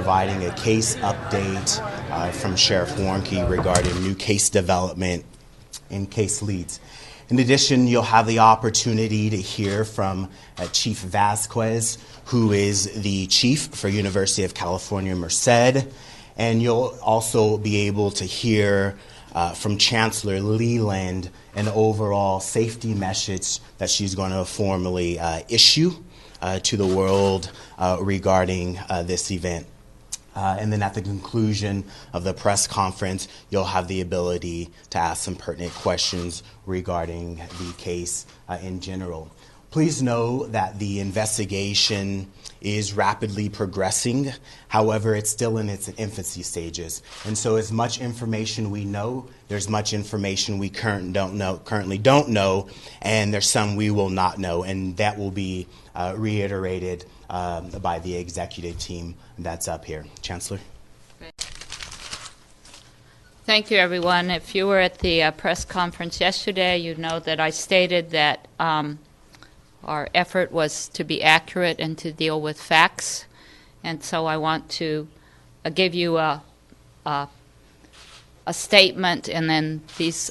providing a case update from Sheriff Warnke regarding new case development and case leads. In addition, you'll have the opportunity to hear from Chief Vasquez, who is the chief for University of California, Merced, and you'll also be able to hear from Chancellor Leland an overall safety message that she's going to formally issue to the world regarding this event. And then at the conclusion of the press conference, you'll have the ability to ask some pertinent questions regarding the case in general. Please know that the investigation is rapidly progressing. However, it's still in its infancy stages. And so as much information we know, there's much information we currently don't know, and there's some we will not know. And that will be reiterated by the executive team that's up here. Chancellor. Thank you, everyone. If you were at the press conference yesterday, you know that I stated that our effort was to be accurate and to deal with facts. And so I want to give you a statement, and then these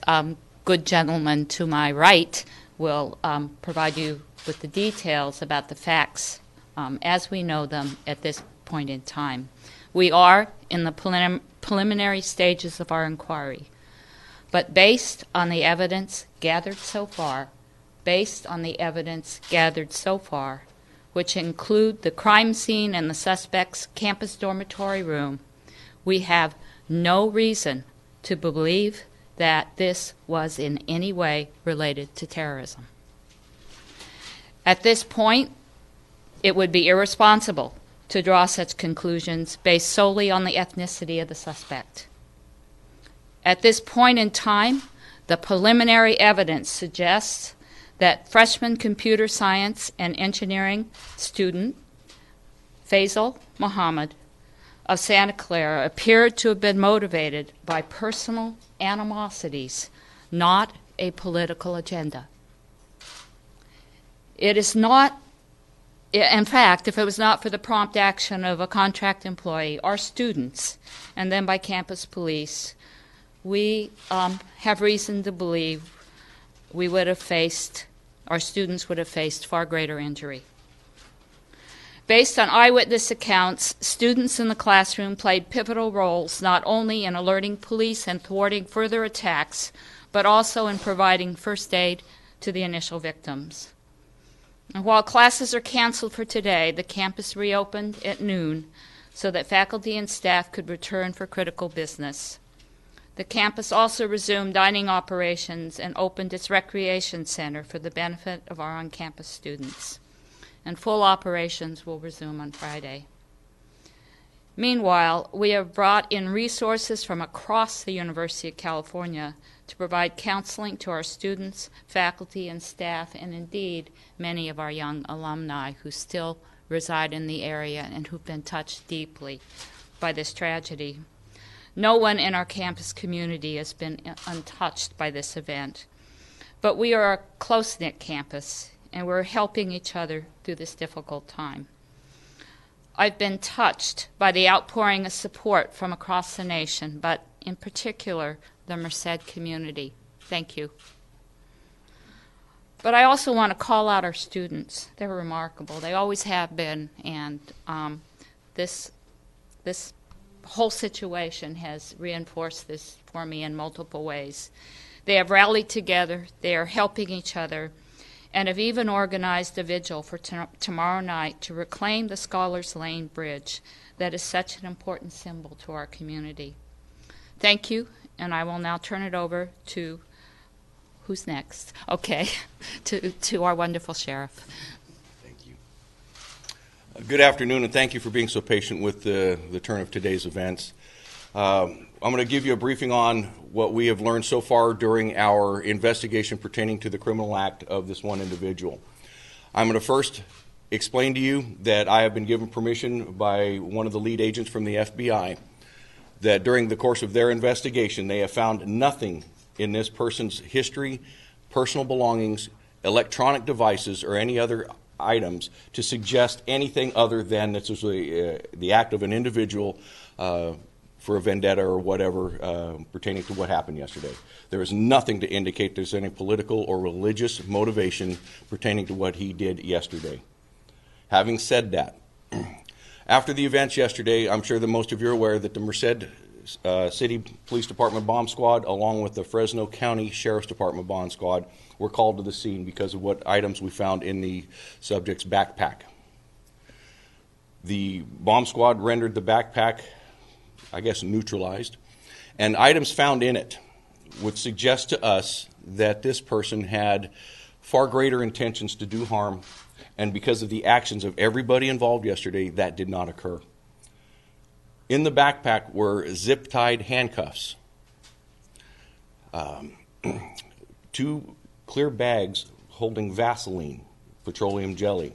good gentlemen to my right will provide you with the details about the facts as we know them at this point in time. We are in the preliminary stages of our inquiry, but based on the evidence gathered so far, which include the crime scene and the suspect's campus dormitory room, we have no reason to believe that this was in any way related to terrorism. At this point, it would be irresponsible to draw such conclusions based solely on the ethnicity of the suspect. At this point in time, the preliminary evidence suggests that freshman computer science and engineering student Faisal Muhammad of Santa Clara appeared to have been motivated by personal animosities, not a political agenda. It is not, in fact, if it was not for the prompt action of a contract employee or students, and then by campus police, we have reason to believe our students would have faced far greater injury. Based on eyewitness accounts, students in the classroom played pivotal roles not only in alerting police and thwarting further attacks, but also in providing first aid to the initial victims. And while classes are canceled for today, the campus reopened at noon so that faculty and staff could return for critical business. The campus also resumed dining operations and opened its recreation center for the benefit of our on-campus students. And full operations will resume on Friday. Meanwhile, we have brought in resources from across the University of California to provide counseling to our students, faculty, and staff, and indeed many of our young alumni who still reside in the area and who've been touched deeply by this tragedy. No one in our campus community has been untouched by this event, but we are a close-knit campus, and we're helping each other through this difficult time. I've been touched by the outpouring of support from across the nation, but in particular, the Merced community. Thank you. But I also want to call out our students. They're remarkable. They always have been, and this whole situation has reinforced this for me in multiple ways. They have rallied together, they are helping each other, and have even organized a vigil for tomorrow night to reclaim the Scholars Lane Bridge that is such an important symbol to our community. Thank you, and I will now turn it over to, who's next? Okay, to our wonderful sheriff. Good afternoon, and thank you for being so patient with the turn of today's events. I'm going to give you a briefing on what we have learned so far during our investigation pertaining to the criminal act of this one individual. I'm going to first explain to you that I have been given permission by one of the lead agents from the FBI that during the course of their investigation they have found nothing in this person's history, personal belongings, electronic devices, or any other items to suggest anything other than this was the act of an individual for a vendetta or whatever pertaining to what happened yesterday. There is nothing to indicate there's any political or religious motivation pertaining to what he did yesterday. Having said that, after the events yesterday, I'm sure that most of you are aware that the Merced City Police Department Bomb Squad, along with the Fresno County Sheriff's Department Bomb Squad, were called to the scene because of what items we found in the subject's backpack. The bomb squad rendered the backpack, I guess, neutralized, and items found in it would suggest to us that this person had far greater intentions to do harm, and because of the actions of everybody involved yesterday, that did not occur. In the backpack were zip-tied handcuffs, 2 clear bags holding Vaseline, petroleum jelly.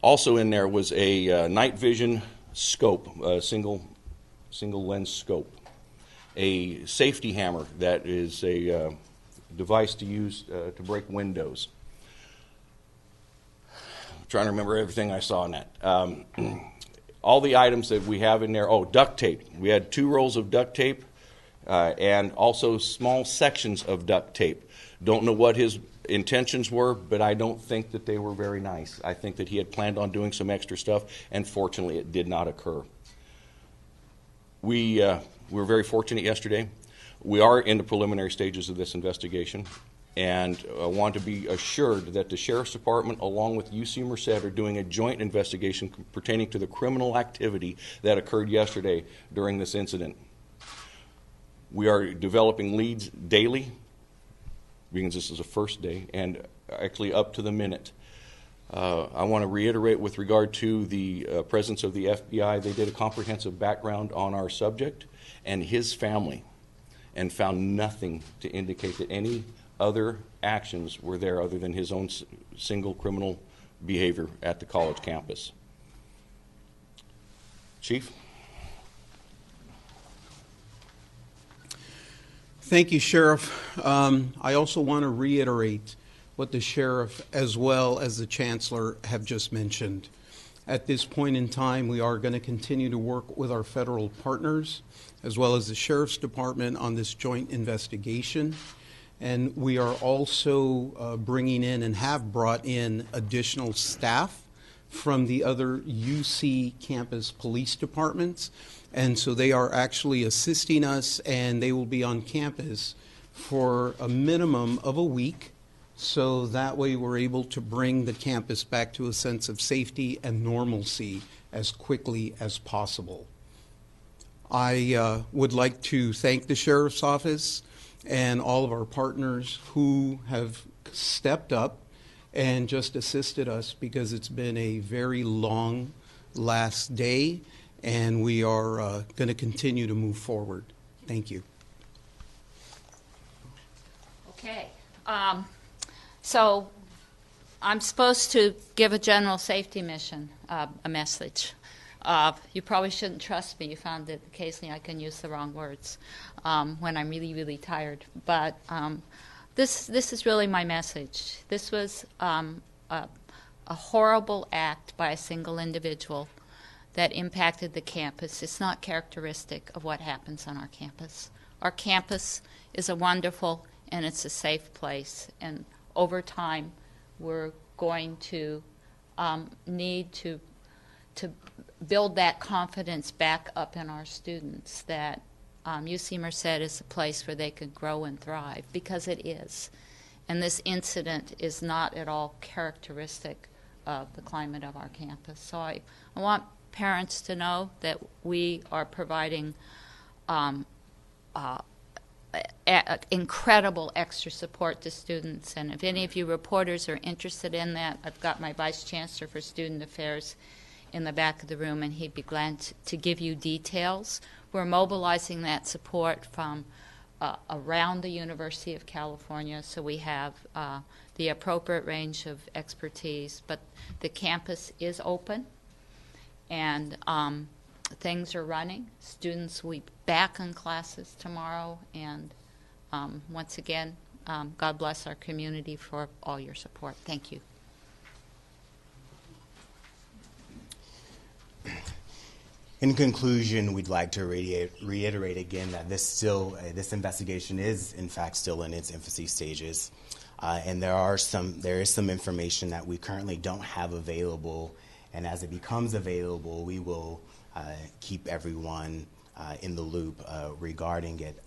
Also in there was a night vision scope, a single lens scope, a safety hammer that is a device to use to break windows. I'm trying to remember everything I saw in that. All the items that we have in there, duct tape. We had 2 rolls of duct tape and also small sections of duct tape. Don't know what his intentions were, but I don't think that they were very nice. I think that he had planned on doing some extra stuff, and fortunately it did not occur. We were very fortunate yesterday. We are in the preliminary stages of this investigation, and I want to be assured that the Sheriff's Department, along with UC Merced, are doing a joint investigation pertaining to the criminal activity that occurred yesterday during this incident. We are developing leads daily, because this is the first day, and actually up to the minute. I want to reiterate with regard to the presence of the FBI, they did a comprehensive background on our subject and his family and found nothing to indicate that any other actions were there other than his own single criminal behavior at the college campus. Chief? Thank you, Sheriff. I also want to reiterate what the Sheriff as well as the Chancellor have just mentioned. At this point in time, we are going to continue to work with our federal partners as well as the Sheriff's Department on this joint investigation. And we are also bringing in and have brought in additional staff from the other UC campus police departments. And so they are actually assisting us, and they will be on campus for a minimum of a week. So that way we're able to bring the campus back to a sense of safety and normalcy as quickly as possible. I would like to thank the Sheriff's Office and all of our partners who have stepped up and just assisted us, because it's been a very long last day, and we are going to continue to move forward. Thank you. Okay. So I'm supposed to give a general safety mission, a message. You probably shouldn't trust me. You found that occasionally I can use the wrong words when I'm really, really tired. But this is really my message. This was a horrible act by a single individual that impacted the campus. It's not characteristic of what happens on our campus. Our campus is a wonderful and it's a safe place. And over time, we're going to need to build that confidence back up in our students that UC Merced is a place where they can grow and thrive, because it is. And this incident is not at all characteristic of the climate of our campus. So I want parents to know that we are providing incredible extra support to students. And if any of you reporters are interested in that, I've got my Vice Chancellor for Student Affairs in the back of the room, and he'd be glad to give you details. We're mobilizing that support from around the University of California, so we have the appropriate range of expertise. But the campus is open, and things are running. Students will be back in classes tomorrow, and once again, God bless our community for all your support. Thank you. In conclusion, we'd like to reiterate again that this investigation is in fact still in its infancy stages, and there is some information that we currently don't have available, and as it becomes available, we will keep everyone in the loop regarding it.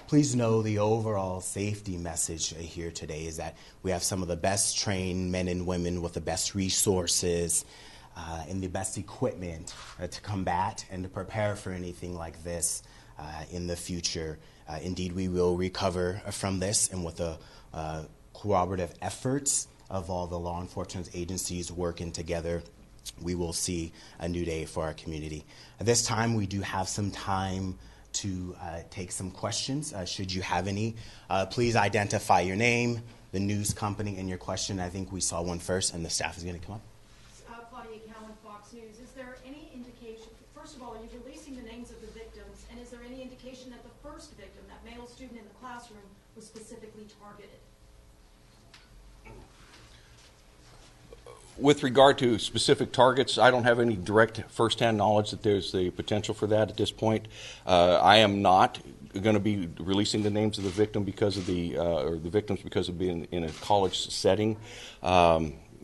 Please know the overall safety message here today is that we have some of the best trained men and women with the best resources and the best equipment to combat and to prepare for anything like this in the future. Indeed, we will recover from this, and with the cooperative efforts of all the law enforcement agencies working together, we will see a new day for our community. At this time, we do have some time to take some questions. Should you have any, please identify your name, the news company, and your question. I think we saw one first, and the staff is going to come up. Is there any indication, first of all, are you releasing the names of the victims, and is there any indication that the first victim, that male student in the classroom, was specifically targeted? With regard to specific targets, I don't have any direct first-hand knowledge that there's the potential for that at this point. I am not going to be releasing the names of the victim because of or the victims because of being in a college setting.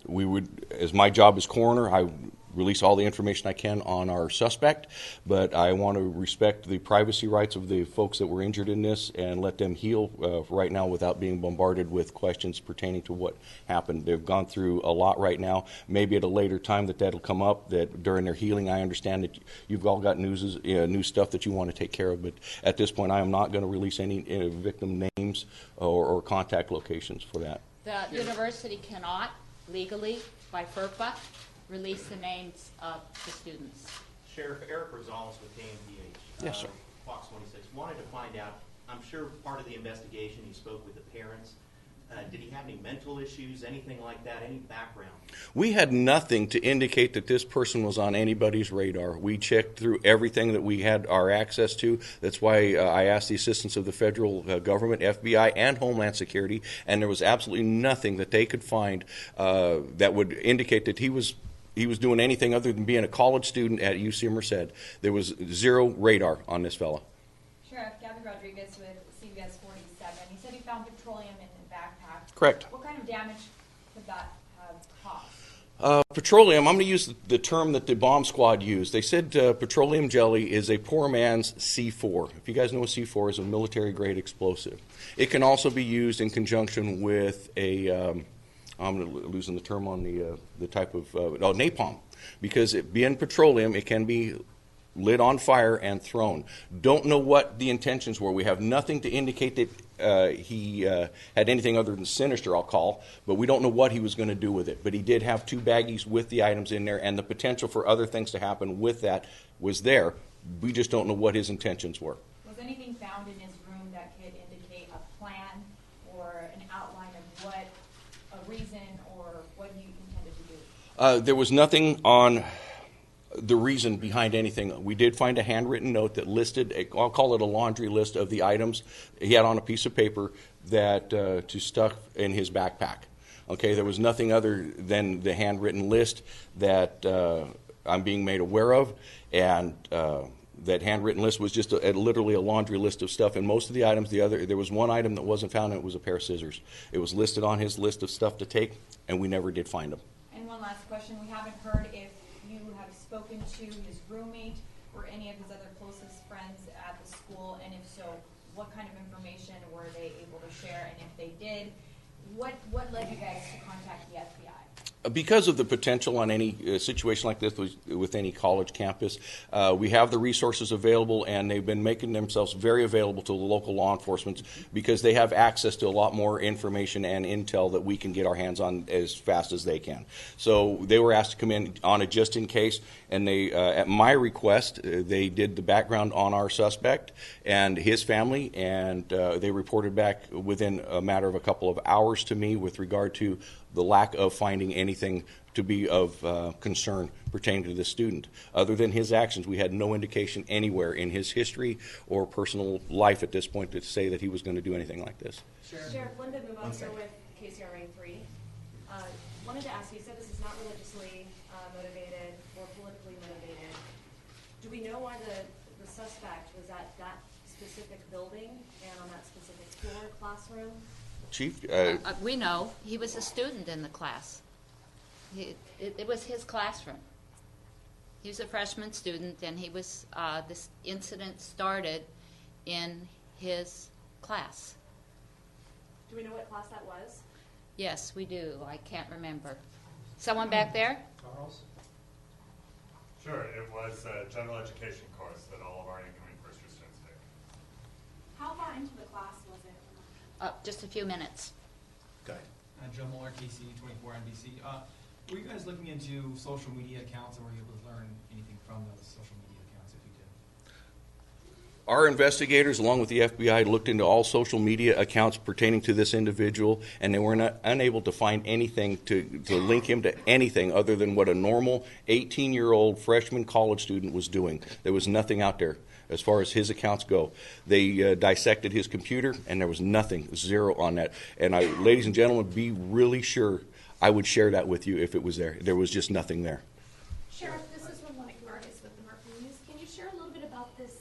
We would, as my job as coroner, I release all the information I can on our suspect, but I want to respect the privacy rights of the folks that were injured in this and let them heal right now without being bombarded with questions pertaining to what happened. They've gone through a lot right now. Maybe at a later time that'll come up, that during their healing, I understand that you've all got new stuff that you want to take care of, but at this point I am not going to release any victim names or contact locations for that. The university cannot legally, by FERPA, release the names of the students. Sheriff Eric Rosales with KMPH. Yes, sir. Fox 26. Wanted to find out, I'm sure part of the investigation you spoke with the parents. Did he have any mental issues, anything like that, any background? We had nothing to indicate that this person was on anybody's radar. We checked through everything that we had our access to. That's why I asked the assistance of the federal government, FBI, and Homeland Security, and there was absolutely nothing that they could find that would indicate that he was doing anything other than being a college student at UC Merced. There was zero radar on this fella. Sheriff Gabby Rodriguez with CBS 47. He said he found petroleum in the backpack. Correct. What kind of damage could that have caused? Petroleum, I'm going to use the term that the bomb squad used. They said petroleum jelly is a poor man's C4. If you guys know what C4 is, a military-grade explosive. It can also be used in conjunction with a... I'm losing the term on the type of napalm, because it being petroleum, it can be lit on fire and thrown. Don't know what the intentions were. We have nothing to indicate that he had anything other than sinister, I'll call, but we don't know what he was going to do with it. But he did have 2 baggies with the items in there, and the potential for other things to happen with that was there. We just don't know what his intentions were. Was anything found in his room that could indicate a plan or an outline of what a reason or what you intended to do? There was nothing on the reason behind anything. We did find a handwritten note that listed, I'll call it a laundry list of the items he had on a piece of paper that to stuff in his backpack. Okay, there was nothing other than the handwritten list that I'm being made aware of, and that handwritten list was just literally a laundry list of stuff. And most of the items, there was one item that wasn't found, and it was a pair of scissors. It was listed on his list of stuff to take, and we never did find them. And one last question. We haven't heard if you have spoken to his roommate or any of his other closest friends at the school, and if so, what kind of information were they able to share? And if they did, what led you guys to contact the FBI? Because of the potential on any situation like this with any college campus, we have the resources available, and they've been making themselves very available to the local law enforcement because they have access to a lot more information and intel that we can get our hands on as fast as they can. So they were asked to come in on a just in case, and they, at my request, they did the background on our suspect and his family, and they reported back within a matter of a couple of hours to me with regard to the lack of finding anything to be of concern pertaining to the student. Other than his actions, we had no indication anywhere in his history or personal life at this point to say that he was going to do anything like this. Sheriff Linda Mumaso with KCRA 3. Wanted to ask you said this is not religiously motivated or politically motivated. Do we know why the suspect was at that specific building and on that specific floor classroom? Chief? We know he was a student in the class. It was his classroom. He was a freshman student, and he was. This incident started in his class. Do we know what class that was? Yes, we do. I can't remember. Someone back there? Charles? Sure, it was a general education course that all of our incoming first year students take. How far into the class was it? Just a few minutes. Okay. Joe Muller, KC 24 NBC. Were you guys looking into social media accounts, and were you able to learn anything from those social media accounts if you did? Our investigators, along with the FBI, looked into all social media accounts pertaining to this individual, and they were unable to find anything to link him to anything other than what a normal 18-year-old freshman college student was doing. There was nothing out there as far as his accounts go. They dissected his computer, and there was nothing, zero on that. And ladies and gentlemen, be really sure I would share that with you if it was there. There was just nothing there. Sheriff, this is from Mike Vargas with the Merced News. Can you share a little bit about this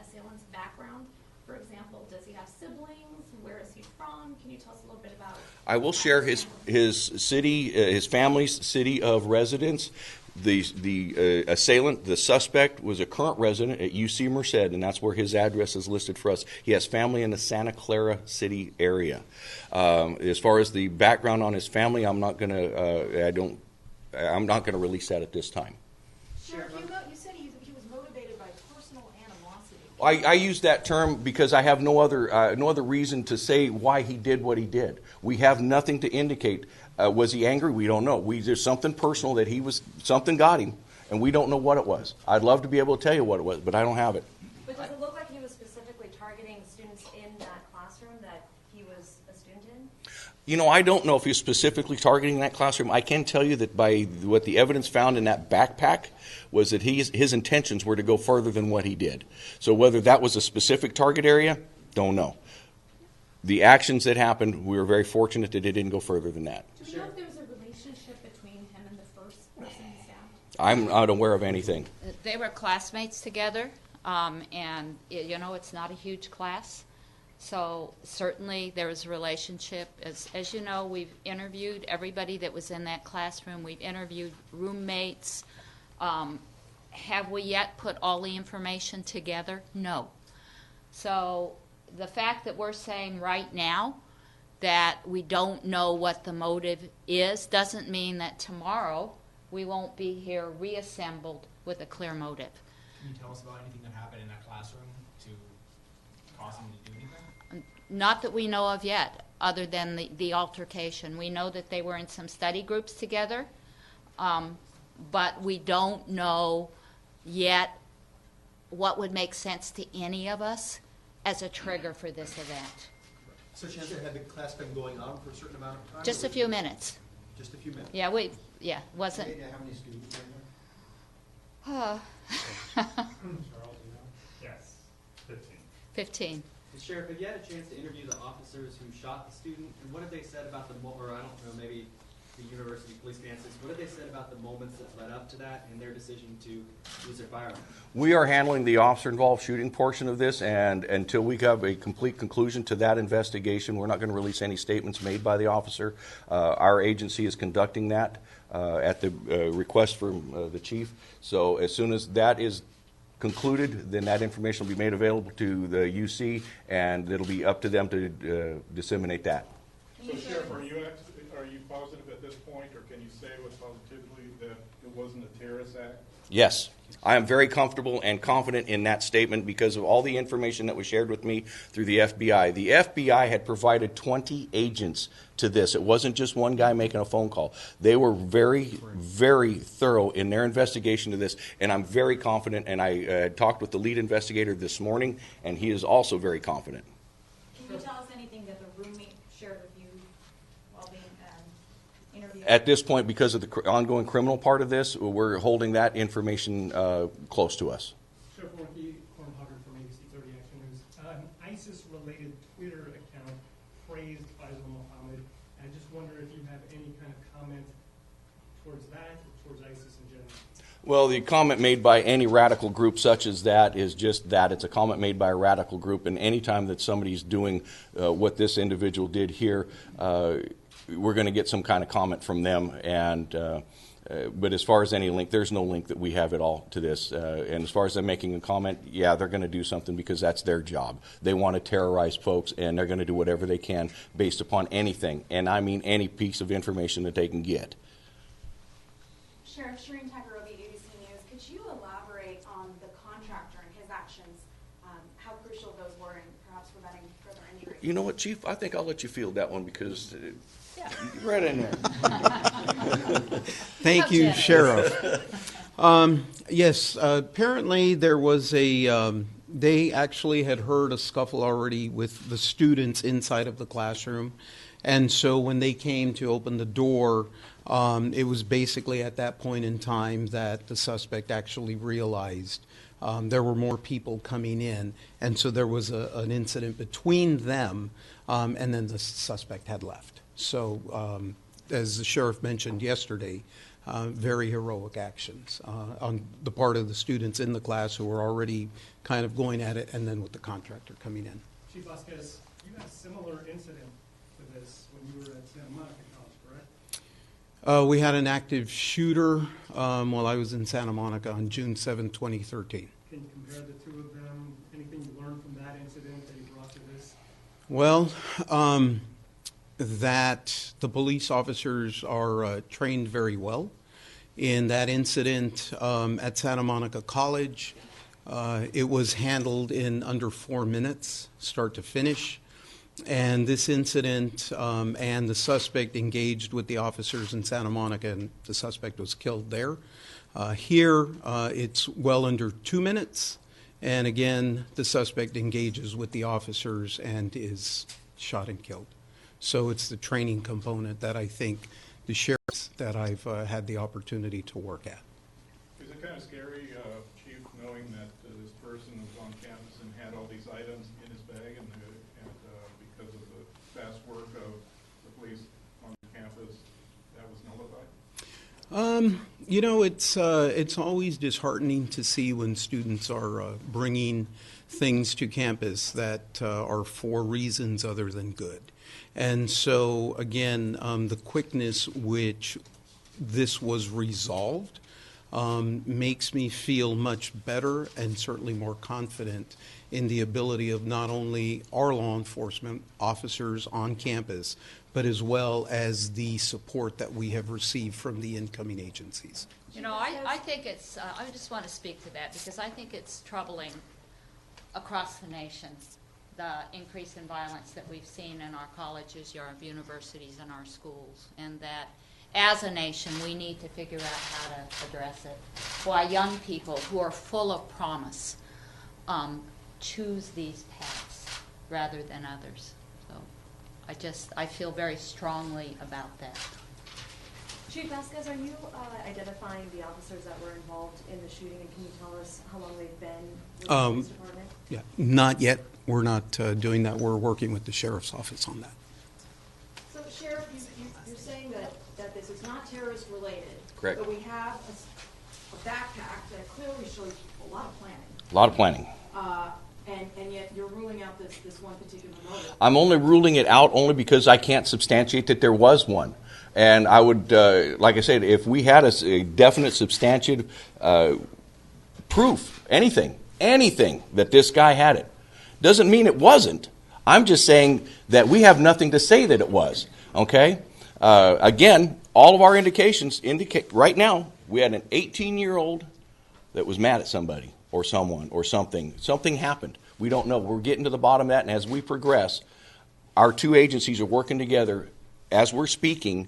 assailant's background? For example, does he have siblings? Where is he from? Can you tell us a little bit about? I will share his city, his family's city of residence. The assailant, the suspect, was a current resident at UC Merced, and that's where his address is listed for us. He has family in the Santa Clara City area. As far as the background on his family, I'm not going to release that at this time. Sheriff, you said he was motivated by personal animosity. I use that term because I have no other reason to say why he did what he did. We have nothing to indicate. Was he angry? We don't know. There's something personal that something got him, and we don't know what it was. I'd love to be able to tell you what it was, but I don't have it. But does it look like he was specifically targeting students in that classroom that he was a student in? You know, I don't know if he was specifically targeting that classroom. I can tell you that by what the evidence found in that backpack was that his intentions were to go further than what he did. So whether that was a specific target area, don't know. The actions that happened, we were very fortunate that it didn't go further than that. Do we know if there was a relationship between him and the first person he stabbed? I'm not aware of anything. They were classmates together, and it's not a huge class. So certainly there was a relationship. As you know, we've interviewed everybody that was in that classroom. We've interviewed roommates. Have we yet put all the information together? No. So the fact that we're saying right now that we don't know what the motive is doesn't mean that tomorrow we won't be here reassembled with a clear motive. Can you tell us about anything that happened in that classroom to cause him to do anything? Not that we know of yet, other than the altercation. We know that they were in some study groups together, but we don't know yet what would make sense to any of us as a trigger for this event. So Chancellor, had the class been going on for a certain amount of time? Just a few minutes. Just a few minutes? Yeah, wasn't. How many students were Charles, you know? Yes, 15. 15. Sheriff, have you had a chance to interview the officers who shot the student? And what have they said about or I don't know, maybe the university police stances, what have they said about the moments that led up to that and their decision to use their firearm? We are handling the officer-involved shooting portion of this, and until we have a complete conclusion to that investigation, we're not going to release any statements made by the officer. Our agency is conducting that at the request from the chief. So as soon as that is concluded, then that information will be made available to the UC, and it'll be up to them to disseminate that. So, Sheriff, are you positive at this point, or can you say with positivity that it wasn't a terrorist act? Yes. I am very comfortable and confident in that statement because of all the information that was shared with me through the FBI. The FBI had provided 20 agents to this. It wasn't just one guy making a phone call. They were very, very thorough in their investigation of this, and I'm very confident, and I talked with the lead investigator this morning, and he is also very confident. Can you tell us anything that the roommate shared with you while being interviewed? At this point, because of the ongoing criminal part of this, we're holding that information close to us. Sheriff Warnke, Hubbard from ABC 30 Action News. An ISIS-related Twitter account praised Faisal Muhammad. I just wonder if you have any kind of comment towards that or towards ISIS in general. Well, the comment made by any radical group such as that is just that. It's a comment made by a radical group, and any time that somebody's doing what this individual did here, we're going to get some kind of comment from them. But as far as any link, there's no link that we have at all to this. And as far as them making a comment, yeah, they're going to do something because that's their job. They want to terrorize folks, and they're going to do whatever they can based upon anything, and I mean any piece of information that they can get. Sheriff Shireen Takarobi, ABC News, could you elaborate on the contractor and his actions, how crucial those were in perhaps preventing further injury? You know what, Chief? I think I'll let you field that one because right in there. Thank you, Sheriff. Yes, apparently there was they actually had heard a scuffle already with the students inside of the classroom. And so when they came to open the door, it was basically at that point in time that the suspect actually realized there were more people coming in. And so there was an incident between them, and then the suspect had left. So as the sheriff mentioned yesterday, very heroic actions on the part of the students in the class who were already kind of going at it, and then with the contractor coming in. Chief Vasquez, you had a similar incident to this when you were at Santa Monica College, correct? We had an active shooter while I was in Santa Monica on June 7, 2013. Can you compare the two of them? Anything you learned from that incident that you brought to this? Well, that the police officers are trained very well. In that incident at Santa Monica College, it was handled in under 4 minutes, start to finish. And this incident and the suspect engaged with the officers in Santa Monica, and the suspect was killed there. Here, it's well under 2 minutes. And again, the suspect engages with the officers and is shot and killed. So it's the training component that I think the sheriffs that I've had the opportunity to work at. Is it kind of scary, Chief, knowing that this person was on campus and had all these items in his bag, and because of the fast work of the police on campus, that was nullified? You know, it's always disheartening to see when students are bringing things to campus that are for reasons other than good. And so, again, the quickness which this was resolved makes me feel much better and certainly more confident in the ability of not only our law enforcement officers on campus, but as well as the support that we have received from the incoming agencies. You know, I think it's, I just want to speak to that because I think it's troubling across the nation, the increase in violence that we've seen in our colleges, our universities, and our schools, and that as a nation we need to figure out how to address it. Why young people who are full of promise choose these paths rather than others. So I feel very strongly about that. Chief Vasquez, are you identifying the officers that were involved in the shooting, and can you tell us how long they've been with the police department? Yeah, not yet. We're not doing that. We're working with the sheriff's office on that. So, Sheriff, you're saying that this is not terrorist related. Correct. But we have a backpack that clearly shows a lot of planning. A lot of planning. And yet you're ruling out this one particular motive. I'm only ruling it out only because I can't substantiate that there was one. And I would, like I said, if we had a definite substantiated proof, anything that this guy had it, doesn't mean it wasn't. I'm just saying that we have nothing to say that it was, okay? Again, all of our indications indicate, right now, we had an 18-year-old that was mad at somebody or someone or something. Something happened. We don't know. We're getting to the bottom of that, and as we progress, our two agencies are working together as we're speaking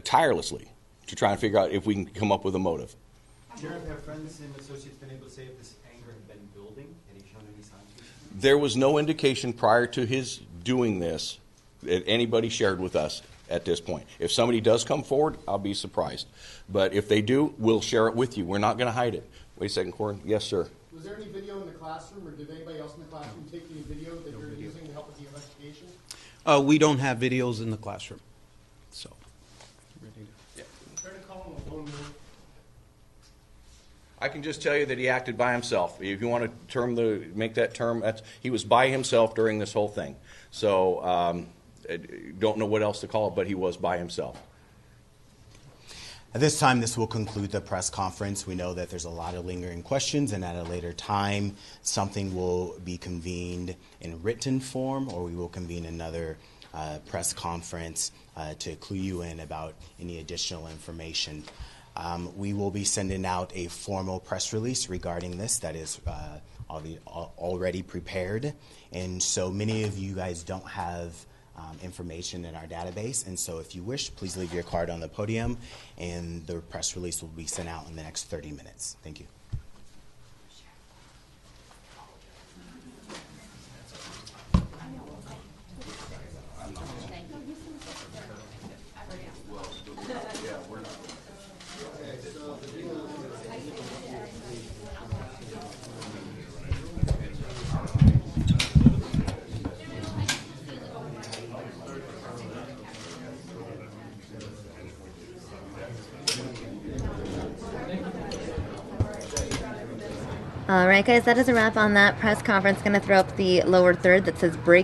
tirelessly to try and figure out if we can come up with a motive. Sheriff, have friends and associates been able to say if this anger had been building? Had he shown any signs of it? There was no indication prior to his doing this that anybody shared with us at this point. If somebody does come forward, I'll be surprised. But if they do, we'll share it with you. We're not going to hide it. Wait a second, Corin. Yes, sir. Was there any video in the classroom, or did anybody else in the classroom take any video that you're using to help with the investigation? We don't have videos in the classroom. So, Fair to call him a lone wolf? I can just tell you that he acted by himself. If you want to make that term, he was by himself during this whole thing. So don't know what else to call it, but he was by himself. At this time, this will conclude the press conference. We know that there's a lot of lingering questions, and at a later time, something will be convened in written form, or we will convene another press conference to clue you in about any additional information. We will be sending out a formal press release regarding this that is already prepared. And so many of you guys don't have information in our database. And so if you wish, please leave your card on the podium, and the press release will be sent out in the next 30 minutes. Thank you. All right, guys, that is a wrap on that press conference. Going to throw up the lower third that says break.